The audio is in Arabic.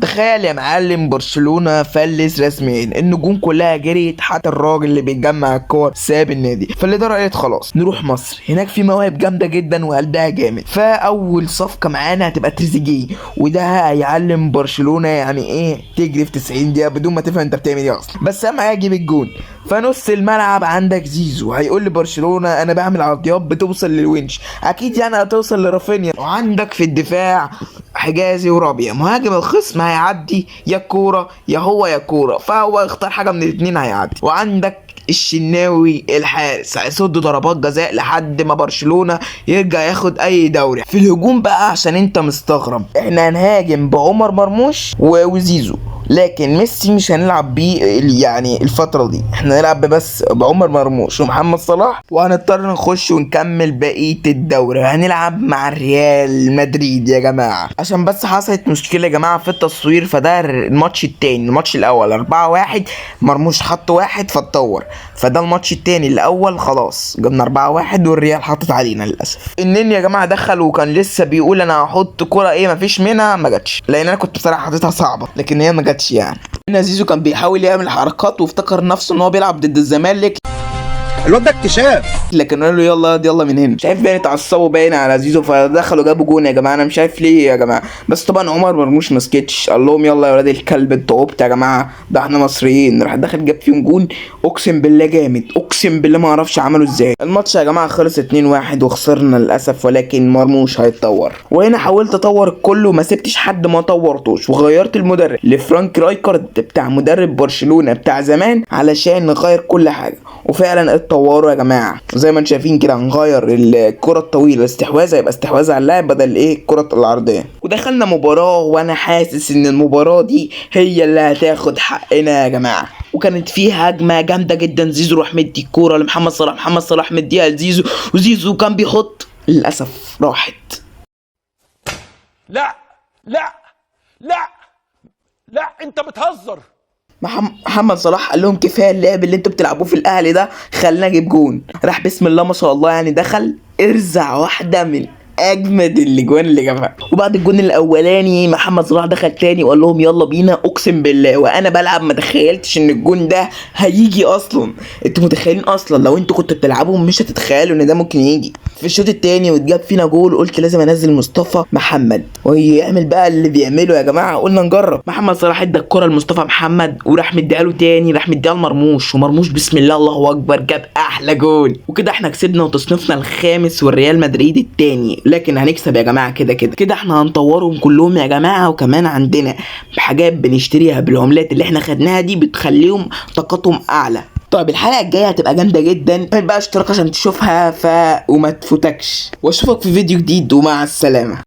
فتخيل يا معلم برشلونة فلس رسميا، النجوم كلها جريت، حتى الراجل اللي بيجمع الكور ساب النادي. فالإدارة قالت خلاص نروح مصر، هناك في مواهب جامدة جدا وقلبها جامد. فأول صفقة معانا هتبقى تريزيجيه، وده هيعلم برشلونة يعني ايه تجري في 90 دقيقة بدون ما تفهم انت بتعمل ايه اصلا، بس اهم حاجة تجيب الجون. فنص الملعب عندك زيزو، هيقول لبرشلونة انا بعمل عرضيات بتوصل للونش، اكيد يعني هتوصل لرافينيا. وعندك في الدفاع حجازي ورابيا، مهاجم الخصم هيعدي يا كورة يا هو يا كورة، فهو يختار حاجة من الاتنين هيعدي. وعندك الشناوي الحارس هيصد ضربات جزاء لحد ما برشلونة يرجع ياخد اي دوري. في الهجوم بقى عشان انت مستغرب، احنا هنهاجم بعمر مرموش وزيزو، لكن ميسي مش هنلعب بيه يعني الفترة دي، احنا نلعب بس بعمر مرموش ومحمد صلاح، وهنضطر نخش ونكمل بقية الدوري. هنلعب مع الريال مدريد يا جماعة، عشان بس حصلت مشكلة يا جماعة في التصوير. فده الماتش التاني، الماتش الأول 4-1 مرموش حط واحد فاتطور، فده الماتش التاني. الأول خلاص جبنا 4-1 والريال حطت علينا للأسف. النني يا جماعة دخل وكان لسه بيقول أنا هحط كرة إيه مفيش منها، ما جاتش، لأن أنا كنت بصراحة حاططها صعبة لكن هي ما جاتش يعني. هنا زيزو كان بيحاول يعمل حركات وافتكر نفسه ان هو بيلعب ضد الزمالك، الواد ده اكتشاف، لكن قال له يلا يلا من هنا. شايف باين اتعصبوا باين على زيزو فدخلوا جابوا جون يا جماعه، انا مش عارف ليه يا جماعه. بس طبعا عمر مرموش ما سكتش، قال لهم يلا يا ولاد الكلب انتوا عبط يا جماعه، ده احنا مصريين. راح داخل جاب فيهم جون، اقسم بالله جامد، اقسم بالله ما اعرفش عملوا ازاي. الماتش يا جماعه خلص 2-1 وخسرنا للاسف، ولكن مرموش هيتطور. وهنا حاولت اطور الكل وما سبتش حد ما طورتوش، وغيرت المدرب لفرانك رايكارد بتاع مدرب برشلونه بتاع زمان علشان نغير كل حاجه، وفعلا اتطوروا يا جماعه. زي ما انتم شايفين كده هنغير الكره الطويله استحواذ، يبقى استحواذ على اللاعب بدل ايه الكره العرضيه. ودخلنا مباراه وانا حاسس ان المباراه دي هي اللي هتاخد حقنا يا جماعه. وكانت فيها هجمه جامده جدا، زيزو راح مدي الكوره لمحمد صلاح، محمد صلاح مديها لزيزو، وزيزو كان بيحط، للاسف راحت. لا لا لا لا انت بتهزر. محمد صلاح قال لهم كفايه اللعب اللي انتوا بتلعبوه في الاهلي ده، خلينا اجيب جون. راح بسم الله ما شاء الله يعني دخل ارزع واحده من اجمد الاجوان اللي جابها. وبعد الجون الاولاني محمد صلاح دخل تاني وقال لهم يلا بينا. اقسم بالله وانا بلعب ما تخيلتش ان الجون ده هيجي اصلا. انتوا متخيلين اصلا لو انتوا كنتوا بتلعبوا مش هتتخيلوا ان ده ممكن يجي. في الشوط التاني واتجاب فينا جول، قلت لازم انزل مصطفى محمد ويعمل بقى اللي بيعمله يا جماعه، قلنا نجرب. محمد صلاح ادى الكره لمصطفى محمد وراح مديها له تاني، راح مديها لمرموش، ومرموش بسم الله الله اكبر جاب احلى جول. وكده احنا كسبنا وتصنيفنا الخامس والريال مدريد التاني، لكن هنكسب يا جماعه كده احنا هنطورهم كلهم يا جماعه. وكمان عندنا حاجات بنشتريها بالعملات اللي احنا خدناها دي بتخليهم طاقتهم اعلى. طيب الحلقه الجايه هتبقى جامده جدا، اعمل بقى اشتراك عشان تشوفها وما تفوتكش، واشوفك في فيديو جديد ومع السلامه.